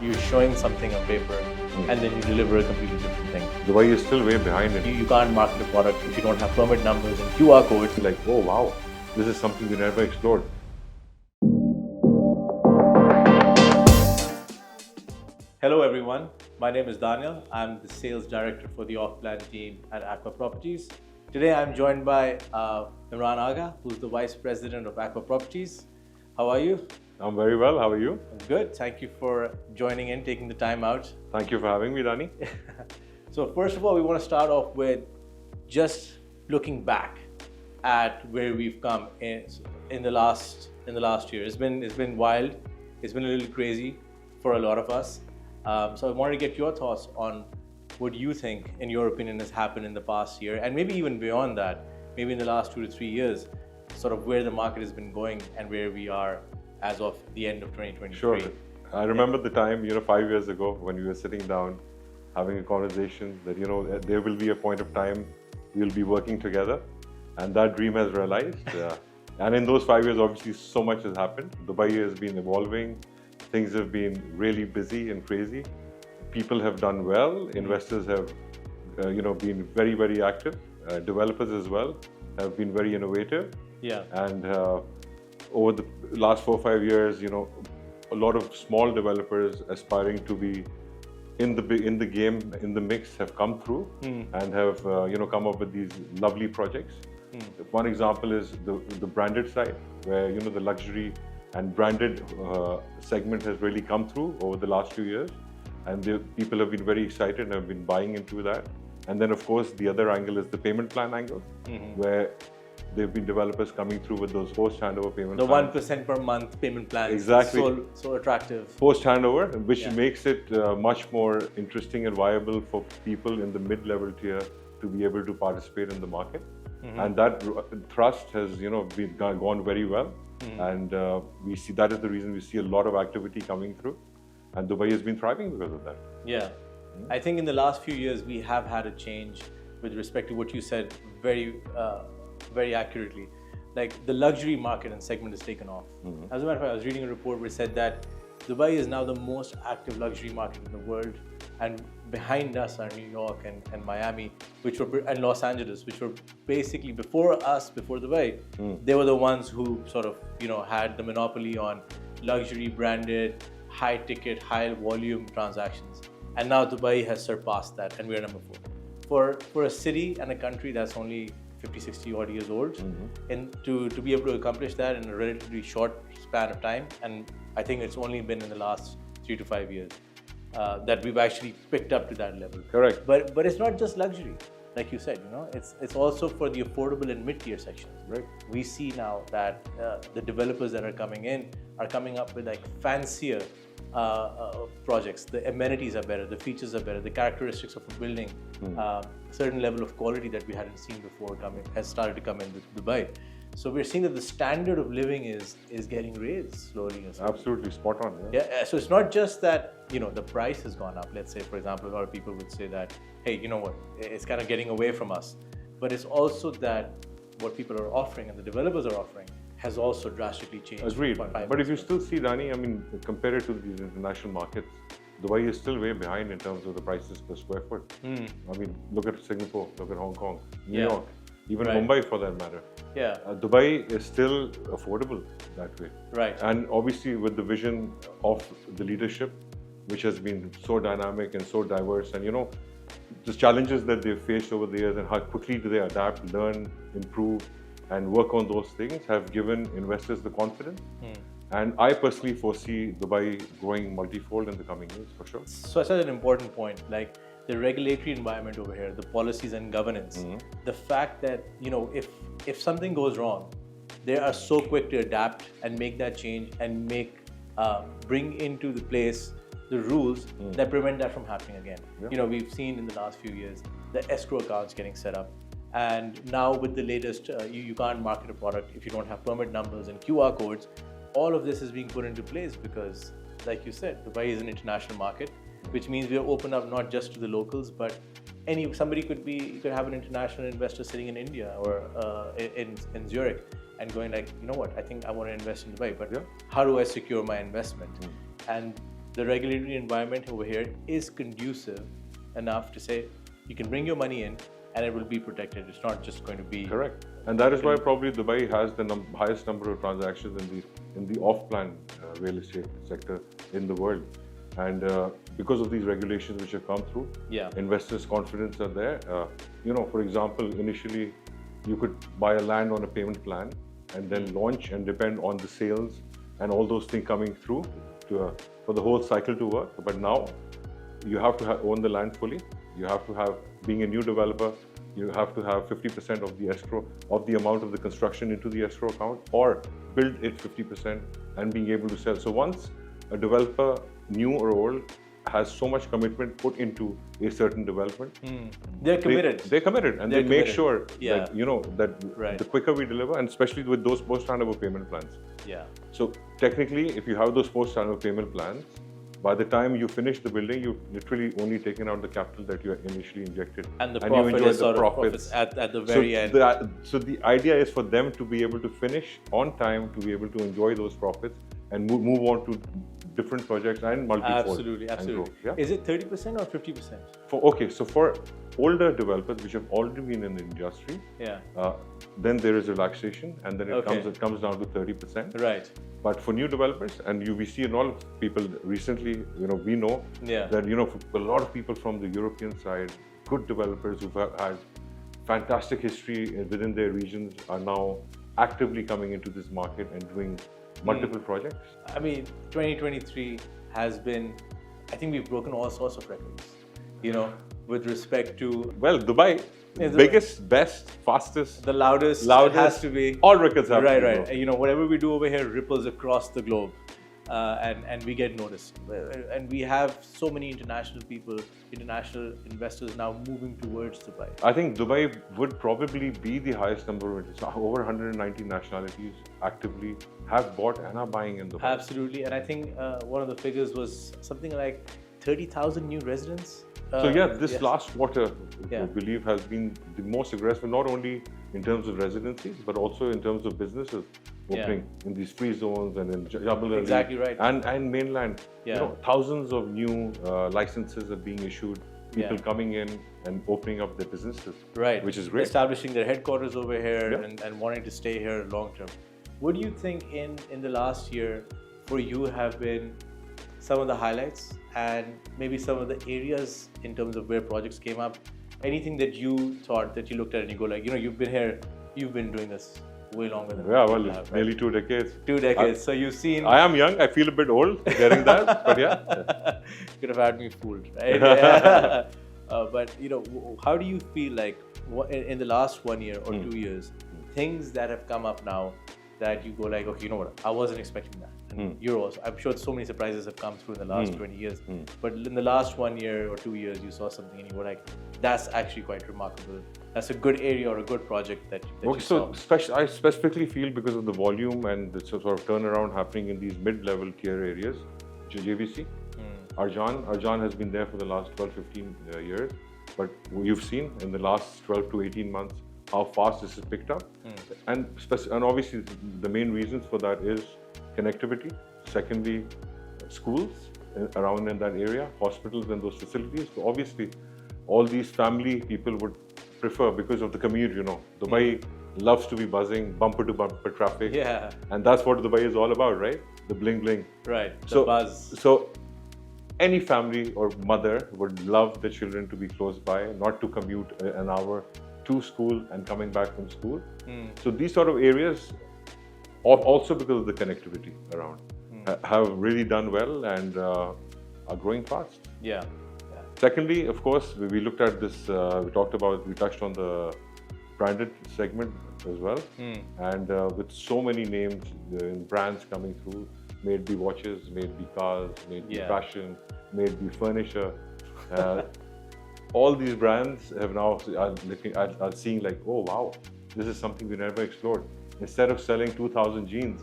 you're showing something on paper and then you deliver a completely different thing. Dubai is still way behind it. You can't market a product if you don't have permit numbers and QR codes. Like, oh wow, this is something we never explored. Hello everyone, my name is Daniel. I'm the sales director for the off-plan team at Aqua Properties. Today I'm joined by Imran Aga, who's the vice president of Aqua Properties. How are you? I'm very well. How are you? I'm good. Thank you for joining in, taking the time out. Thank you for having me, Dani. So first of all, we want to start off with just looking back at where we've come in the last year. It's been wild. It's been a little crazy for a lot of us. So I wanted to get your thoughts on what you think, in your opinion, has happened in the past year, and maybe even beyond that, maybe in the last 2 to 3 years, sort of where the market has been going and where we are as of the end of 2023. Sure. I remember the time, 5 years ago when we were sitting down having a conversation that, there will be a point of time we'll be working together, and that dream has realized. And in those 5 years, obviously, so much has happened. Dubai has been evolving. Things have been really busy and crazy. People have done well. Investors have, been very, very active. Developers as well have been very innovative. Yeah. And over the last 4 or 5 years, a lot of small developers aspiring to be in the game, in the mix, have come through and have come up with these lovely projects. One example is the branded side, where the luxury and branded segment has really come through over the last few years, and people have been very excited and have been buying into that. And then, of course, the other angle is the payment plan angle, where there have been developers coming through with those post-handover payment plans. The 1% per month payment plans. Exactly. So attractive. Post-handover, which makes it much more interesting and viable for people in the mid-level tier to be able to participate in the market. And that thrust has, been gone very well. And we see that is the reason we see a lot of activity coming through. And Dubai has been thriving because of that. Yeah. I think in the last few years, we have had a change with respect to what you said very accurately. Like, the luxury market and segment has taken off. As a matter of fact, I was reading a report which said that Dubai is now the most active luxury market in the world, and behind us are New York and Miami, and Los Angeles, which were basically before Dubai. They were the ones who sort of had the monopoly on luxury branded, high ticket, high volume transactions. And now Dubai has surpassed that, and we're number 4. For a city and a country that's only 50, 60 odd years old, and to be able to accomplish that in a relatively short span of time, and I think it's only been in the last 3 to 5 years that we've actually picked up to that level. Correct. But it's not just luxury, like you said. It's also for the affordable and mid-tier sections. Right. We see now that the developers that are coming in are coming up with like fancier projects. The amenities are better, the features are better, the characteristics of a building, certain level of quality that we hadn't seen before has started to come in with Dubai. So we're seeing that the standard of living is getting raised slowly. Absolutely spot on. Yeah. So it's not just that the price has gone up. Let's say, for example, a lot of people would say that, hey, you know what, it's kind of getting away from us. But it's also that what people are offering and the developers are offering has also drastically changed. Agreed. But if you still see, Dani, compared to these international markets, Dubai is still way behind in terms of the prices per square foot. Look at Singapore, look at Hong Kong, New York, even Mumbai for that matter. Yeah. Dubai is still affordable that way. Right. And obviously with the vision of the leadership, which has been so dynamic and so diverse, and the challenges that they've faced over the years and how quickly do they adapt, learn, improve, and work on those things have given investors the confidence. And I personally foresee Dubai growing multifold in the coming years, for sure. So that's an important point, like the regulatory environment over here, the policies and governance, the fact that, if something goes wrong, they are so quick to adapt and make that change and bring into the place the rules that prevent that from happening again. Yeah. We've seen in the last few years the escrow accounts getting set up. And now with the latest, you can't market a product if you don't have permit numbers and QR codes. All of this is being put into place because, like you said, Dubai is an international market, which means we are open up not just to the locals, but somebody you could have an international investor sitting in India or in Zurich and going like, you know what, I think I want to invest in Dubai, but how do I secure my investment? And the regulatory environment over here is conducive enough to say you can bring your money in and it will be protected. It's not just going to be correct. And that is why probably Dubai has the highest number of transactions in the off-plan real estate sector in the world. And because of these regulations which have come through, investors' confidence are there. For example, initially you could buy a land on a payment plan and then launch and depend on the sales and all those things coming through for the whole cycle to work. But now you have to own the land fully. You have to have, being a new developer, you have to have 50% of the escrow, of the amount of the construction into the escrow account, or build it 50% and being able to sell. So once a developer, new or old, has so much commitment put into a certain development, they're committed. They're committed, and they make sure that Right. the quicker we deliver, and especially with those post-handover payment plans. Yeah. So technically, if you have those post-handover payment plans, by the time you finish the building, you've literally only taken out the capital that you initially injected, And the you profit enjoy is the sort of profits at the very end. So the idea is for them to be able to finish on time, to be able to enjoy those profits and move on to different projects and multi-fold. Absolutely. Yeah? Is it 30% or 50%? So for older developers which have already been in the industry, then there is relaxation, and then it comes down to 30%. Right. But for new developers, and we see a lot of people recently, we know that for a lot of people from the European side, good developers who've had fantastic history within their regions are now actively coming into this market and doing multiple projects. I mean, 2023 has been, I think we've broken all sorts of records, with respect to... Well, Dubai, biggest, best, fastest, the loudest, it has to be. All records have to be. Right. Whatever we do over here ripples across the globe, and we get noticed. And we have so many international people, international investors now moving towards Dubai. I think Dubai would probably be the highest number of over 190 nationalities actively have bought and are buying in Dubai. Absolutely, and I think one of the figures was something like 30,000 new residents. This last quarter, I believe, has been the most aggressive, not only in terms of residencies, but also in terms of businesses opening in these free zones and in Jebel Ali. Exactly right. And mainland. Thousands of new licenses are being issued, people coming in and opening up their businesses. Right. Which is great. Establishing their headquarters over here and wanting to stay here long term. What do you think in the last year for you have been some of the highlights and maybe some of the areas in terms of where projects came up? Anything that you thought that you looked at and you go like, you've been here, you've been doing this way longer than right? Nearly 2 decades. 2 decades. So you've seen... I am young. I feel a bit old hearing that, but You could have had me fooled, right? But, how do you feel like in the last 1 year or 2 years, things that have come up now that you go like, okay, you know what, I wasn't expecting that. And you're also, I'm sure so many surprises have come through in the last 20 years. But in the last 1 year or 2 years, you saw something and you were like, that's actually quite remarkable. That's a good area or a good project that you saw. I specifically feel because of the volume and the sort of turnaround happening in these mid-level tier areas, JVC, Arjan has been there for the last 12, 15 years. But you've seen in the last 12 to 18 months how fast this has picked up. And obviously the main reasons for that is connectivity. Secondly, schools around in that area, hospitals and those facilities. So obviously all these family people would prefer because of the commute, Dubai loves to be buzzing, bumper to bumper traffic. Yeah. And that's what Dubai is all about, right? The bling bling. Right, the buzz. So any family or mother would love the children to be close by, not to commute an hour to school and coming back from school. So these sort of areas, also because of the connectivity around, have really done well and are growing fast. Yeah. Secondly, of course, we looked at this, we touched on the branded segment as well. And with so many names and brands coming through, may it be watches, may it be cars, may it be fashion, may it be furniture. All these brands have now are seeing like, oh wow, this is something we never explored. Instead of selling 2,000 jeans,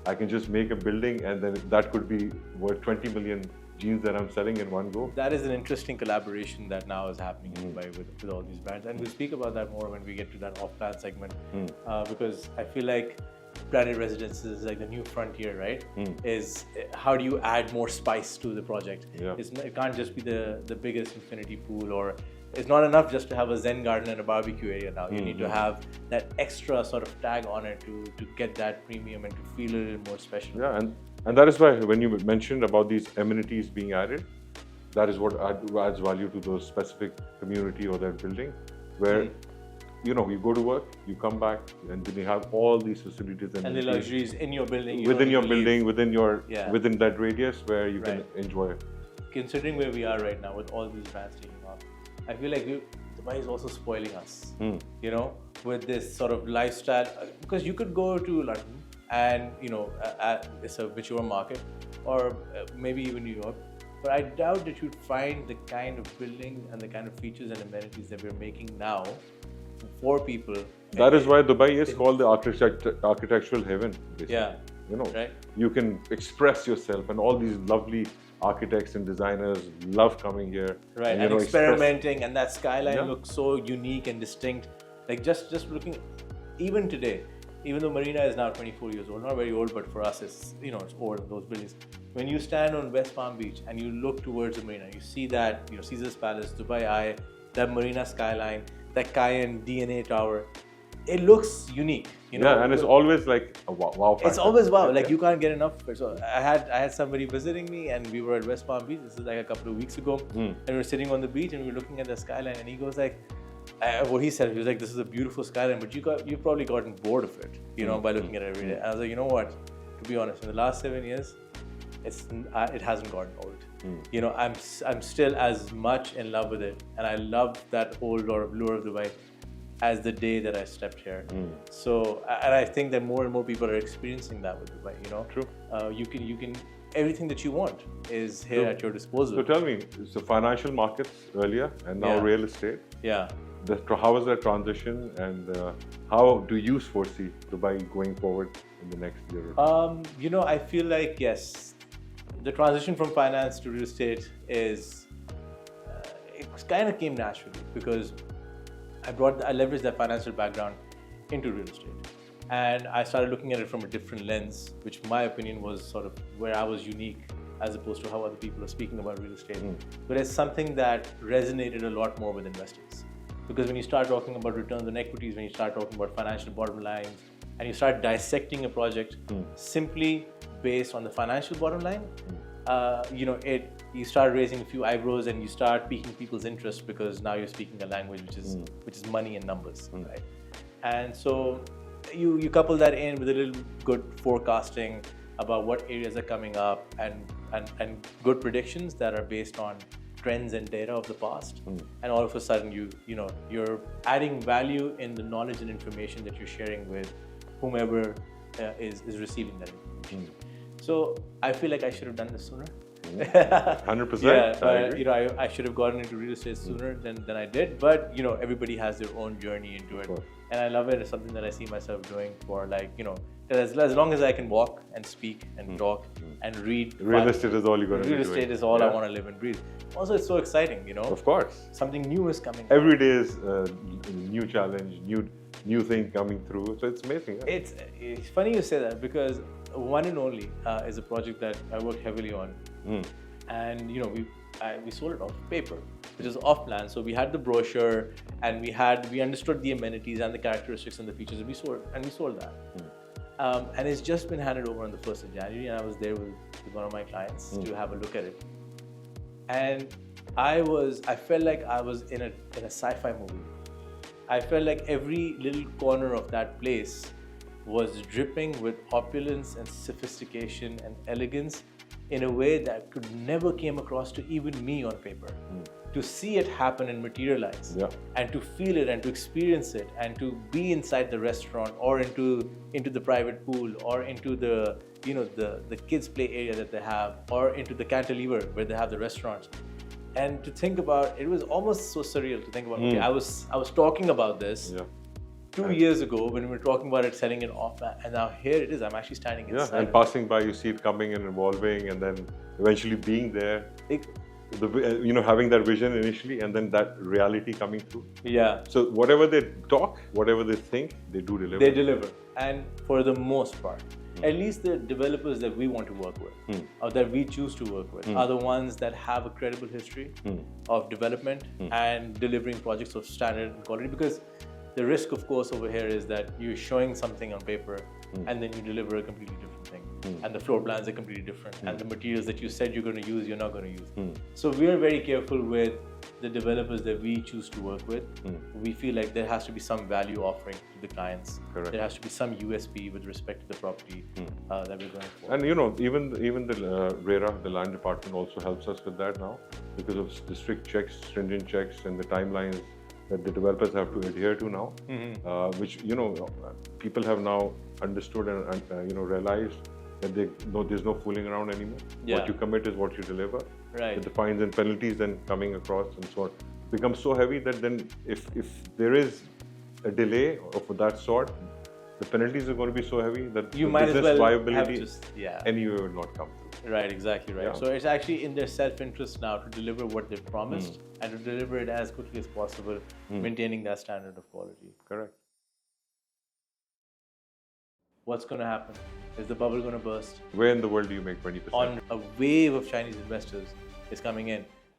I can just make a building and then that could be worth 20 million jeans that I'm selling in one go. That is an interesting collaboration that now is happening in Dubai with all these brands. And we'll speak about that more when we get to that off-plan segment. Because I feel like branded residences, like the new frontier, right? Is how do you add more spice to the project? It can't just be the biggest infinity pool, or it's not enough just to have a Zen garden and a barbecue area now. You need to have that extra sort of tag on it to get that premium and to feel a little more special. Yeah, and that is why when you mentioned about these amenities being added, that is what adds value to those specific community or that building, where you know, you go to work, you come back, and then you have all these facilities and the luxuries in your building, within your building, within that radius where you can enjoy it. Considering where we are right now with all these brands taking off, I feel like Dubai is also spoiling us. You know, with this sort of lifestyle, because you could go to London and it's a mature market, or maybe even New York. But I doubt that you'd find the kind of building and the kind of features and amenities that we're making now for people. That is why Dubai is called the architectural heaven, basically. Yeah. You know, you can express yourself, and all these lovely architects and designers love coming here. Right, and experimenting, and that skyline looks so unique and distinct. Like just looking, even today, even though Marina is now 24 years old, not very old, but for us it's, it's old, those buildings. When you stand on West Palm Beach and you look towards the Marina, you see that, Caesar's Palace, Dubai Eye, that Marina skyline, that Cayenne DNA tower. It looks unique, Yeah, and it's always like a wow factor. It's always wow, like you can't get enough of it. So I had somebody visiting me, and we were at West Palm Beach. This is like a couple of weeks ago, and we were sitting on the beach and we were looking at the skyline, and he goes like, what he said, he was like, this is a beautiful skyline, but you've probably gotten bored of it, by looking at it every day. And I was like, you know what? To be honest, in the last 7 years, it hasn't gotten old. I'm still as much in love with it, and I love that whole lure of Dubai as the day that I stepped here. So, and I think that more and more people are experiencing that with Dubai. True. You can everything that you want is here at your disposal. So tell me, so financial markets earlier, and now real estate. Yeah. How was that transition, and how do you foresee Dubai going forward in the next year? I feel like yes, the transition from finance to real estate is it kind of came naturally, because I leveraged that financial background into real estate, and I started looking at it from a different lens, which in my opinion was sort of where I was unique as opposed to how other people are speaking about real estate. But it's something that resonated a lot more with investors, because when you start talking about returns on equities, when you start talking about financial bottom lines, and you start dissecting a project simply based on the financial bottom line, you start raising a few eyebrows and you start piquing people's interest, because now you're speaking a language which is money and numbers, right? And so you couple that in with a little good forecasting about what areas are coming up, and good predictions that are based on trends and data of the past, and all of a sudden you're adding value in the knowledge and information that you're sharing with whomever is receiving that information. So I feel like I should have done this sooner. 100%. Yeah, I should have gotten into real estate sooner than I did. But everybody has their own journey into it, and I love it. It's something that I see myself doing for as long as I can walk and speak and talk and read. Real estate is all you're going to do. Real estate is all I want to live and breathe. Also, it's so exciting, Of course. Something new is coming. Every day is a new challenge, new thing coming through. So it's amazing. Yeah? It's funny you say that, because One and Only is a project that I worked heavily on, and we sold it off paper, which is off plan. So we had the brochure, and we understood the amenities and the characteristics and the features, and we sold that. And it's just been handed over on the 1st of January, and I was there with one of my clients to have a look at it. And I felt like I was in a sci-fi movie. I felt like every little corner of that place was dripping with opulence and sophistication and elegance in a way that could never came across to even me on paper. To see it happen and materialize, and to feel it and to experience it, and to be inside the restaurant, or into the private pool, or into the the kids play area that they have, or into the cantilever where they have the restaurants. And to think about, it was almost so surreal to think about. Okay, I was talking about this 2 years ago when we were talking about it, setting it off, and now here it is. I'm actually standing inside. And passing by, you see it coming and evolving, and then eventually being there. having that vision initially and then that reality coming through. Yeah. So whatever they talk, whatever they think, they do deliver. They deliver. And for the most part, at least the developers that we want to work with or that we choose to work with are the ones that have a credible history of development and delivering projects of standard and quality. Because the risk, of course, over here is that you're showing something on paper and then you deliver a completely different thing. And the floor plans are completely different. And the materials that you said you're going to use, you're not going to use. So we're very careful with the developers that we choose to work with. We feel like there has to be some value offering to the clients. Correct. There has to be some USP with respect to the property that we're going for. And even the RERA, the land department, also helps us with that now because of the strict checks, stringent checks, and the timelines that the developers have to adhere to now, which people have now understood and realized that there's no fooling around anymore. Yeah. What you commit is what you deliver. Right. The fines and penalties then coming across and so on becomes so heavy that then if there is a delay of that sort, the penalties are going to be so heavy that you the might business as well viability have to, anyway will not come through. Right, exactly right. Yeah. So it's actually in their self-interest now to deliver what they've promised and to deliver it as quickly as possible, maintaining that standard of quality. Correct. What's going to happen? Is the bubble going to burst? Where in the world do you make 20%? On a wave of Chinese investors is coming in.